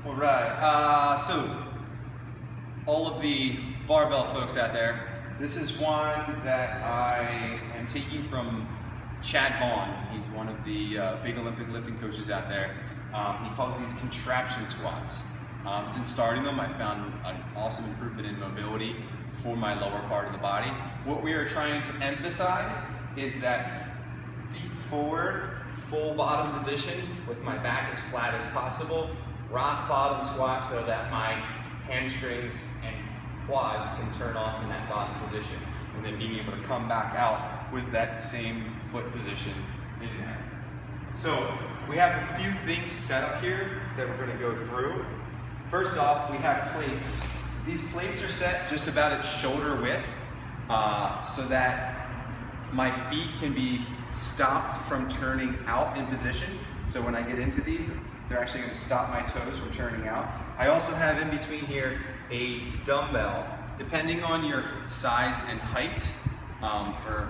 All right, so all of the barbell folks out there, this is one that I am taking from Chad Vaughn. He's one of the big Olympic lifting coaches out there. He calls these contraption squats. Since starting them, I found an awesome improvement in mobility for my lower part of the body. What we are trying to emphasize is that feet forward, full bottom position with my back as flat as possible. Rock bottom squat so that my hamstrings and quads can turn off in that bottom position. And then being able to come back out with that same foot position in there. So we have a few things set up here that we're going to go through. First off, we have plates. These plates are set just about at shoulder width so that my feet can be stopped from turning out in position. So when I get into these, they're actually going to stop my toes from turning out. I also have in between here a dumbbell. Depending on your size and height, for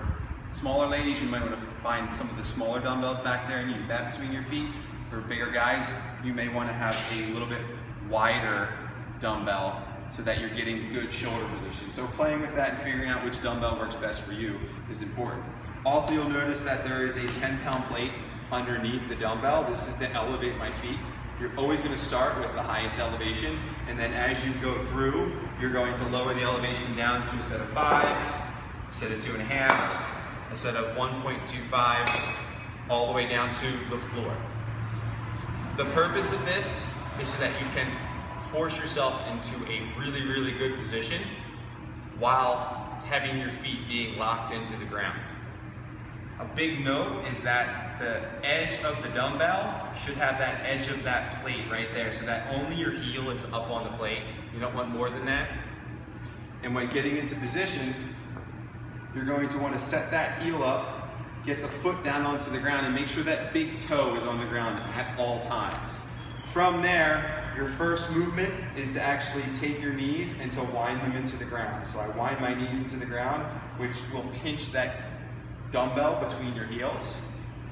smaller ladies, you might want to find some of the smaller dumbbells back there and use that between your feet. For bigger guys, you may want to have a little bit wider dumbbell so that you're getting good shoulder position. So playing with that and figuring out which dumbbell works best for you is important. Also, you'll notice that there is a 10-pound plate underneath the dumbbell. This is to elevate my feet. You're always going to start with the highest elevation, and then as you go through, you're going to lower the elevation down to a set of 5s, a set of 2.5s, a set of 1.25s, all the way down to the floor. The purpose of this is so that you can force yourself into a really, really good position while having your feet being locked into the ground. A big note is that the edge of the dumbbell should have that edge of that plate right there so that only your heel is up on the plate. You don't want more than that. And when getting into position, you're going to want to set that heel up, get the foot down onto the ground, and make sure that big toe is on the ground at all times. From there, your first movement is to actually take your knees and to wind them into the ground. So I wind my knees into the ground, which will pinch that dumbbell between your heels.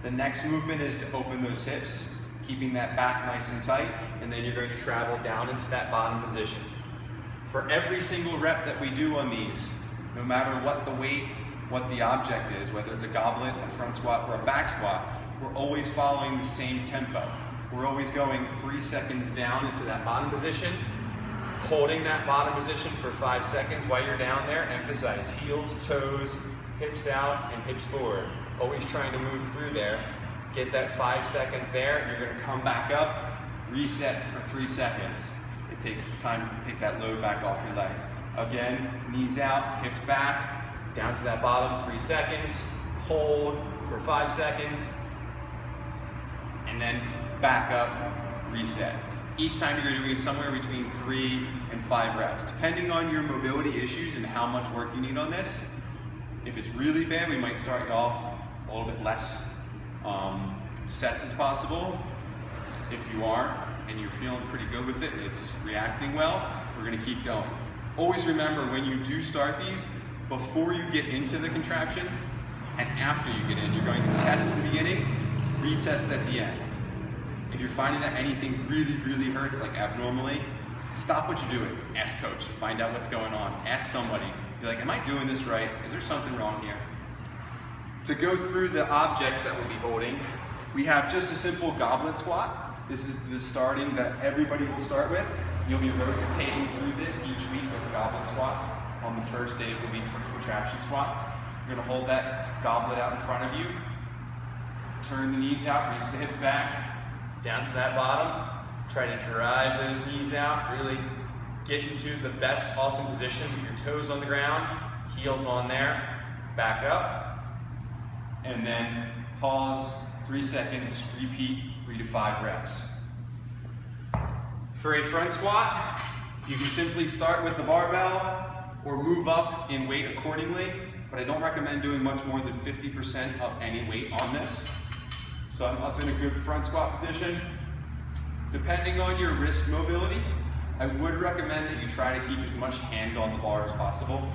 The next movement is to open those hips, keeping that back nice and tight, and then you're going to travel down into that bottom position. For every single rep that we do on these, no matter what the weight, what the object is, whether it's a goblet, a front squat, or a back squat, we're always following the same tempo. We're always going 3 seconds down into that bottom position, holding that bottom position for 5 seconds while you're down there. Emphasize heels, toes, hips out, and hips forward. Always trying to move through there. Get that 5 seconds there. You're going to come back up, reset for 3 seconds. It takes the time to take that load back off your legs. Again, knees out, hips back, down to that bottom, 3 seconds. Hold for 5 seconds, and then back up, reset. Each time you're going to be doing somewhere between 3 and 5 reps. Depending on your mobility issues and how much work you need on this, if it's really bad, we might start you off a little bit less sets as possible. If you aren't and you're feeling pretty good with it and it's reacting well, we're going to keep going. Always remember, when you do start these, before you get into the contraption and after you get in, you're going to test at the beginning, retest at the end. If you're finding that anything really, really hurts, like abnormally, stop what you're doing. Ask coach, find out what's going on. Ask somebody. Be like, am I doing this right? Is there something wrong here? To go through the objects that we'll be holding, we have just a simple goblet squat. This is the starting that everybody will start with. You'll be rotating through this each week with goblet squats on the first day of the week for contraption squats. You're gonna hold that goblet out in front of you, turn the knees out, reach the hips back, down to that bottom. Try to drive those knees out, really get into the best awesome position with your toes on the ground, heels on there, back up, and then pause, 3 seconds, repeat 3 to 5 reps. For a front squat, you can simply start with the barbell or move up in weight accordingly, but I don't recommend doing much more than 50% of any weight on this. So I'm up in a good front squat position. Depending on your wrist mobility, I would recommend that you try to keep as much hand on the bar as possible.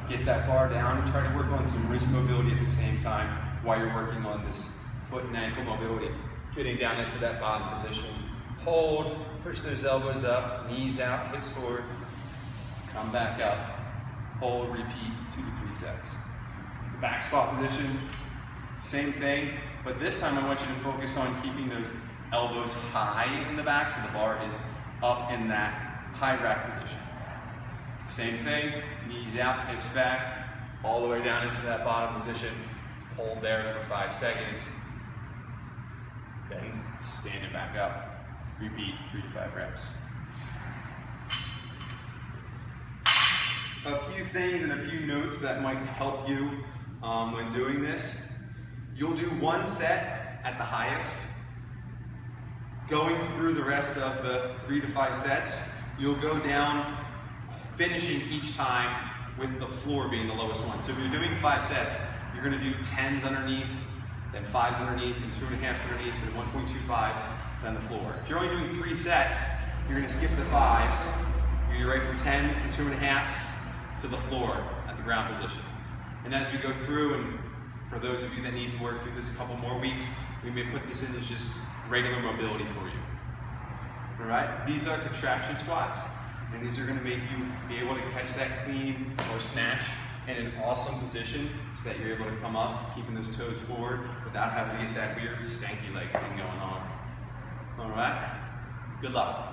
Get that bar down and try to work on some wrist mobility at the same time while you're working on this foot and ankle mobility. Getting down into that bottom position, hold, push those elbows up, knees out, hips forward, come back up, hold, repeat, 2 to 3 sets. Back squat position, same thing, but this time I want you to focus on keeping those elbows high in the back so the bar is up in that high rack position. Same thing, knees out, hips back, all the way down into that bottom position. Hold there for 5 seconds. Then stand it back up. Repeat 3 to 5 reps. A few things and a few notes that might help you when doing this. You'll do 1 set at the highest. Going through the rest of the 3 to 5 sets, you'll go down, finishing each time with the floor being the lowest one. So if you're doing 5 sets, you're going to do 10s underneath, then 5s underneath, and 2.5s underneath, and 1.25s, then the floor. If you're only doing 3 sets, you're going to skip the 5s. You're right from 10s to 2.5s to the floor at the ground position. And as we go through, and for those of you that need to work through this a couple more weeks, we may put this in as just regular mobility for you. All right? These are contraption squats, and these are going to make you be able to catch that clean or snatch in an awesome position so that you're able to come up, keeping those toes forward without having to get that weird stanky leg thing going on. All right? Good luck.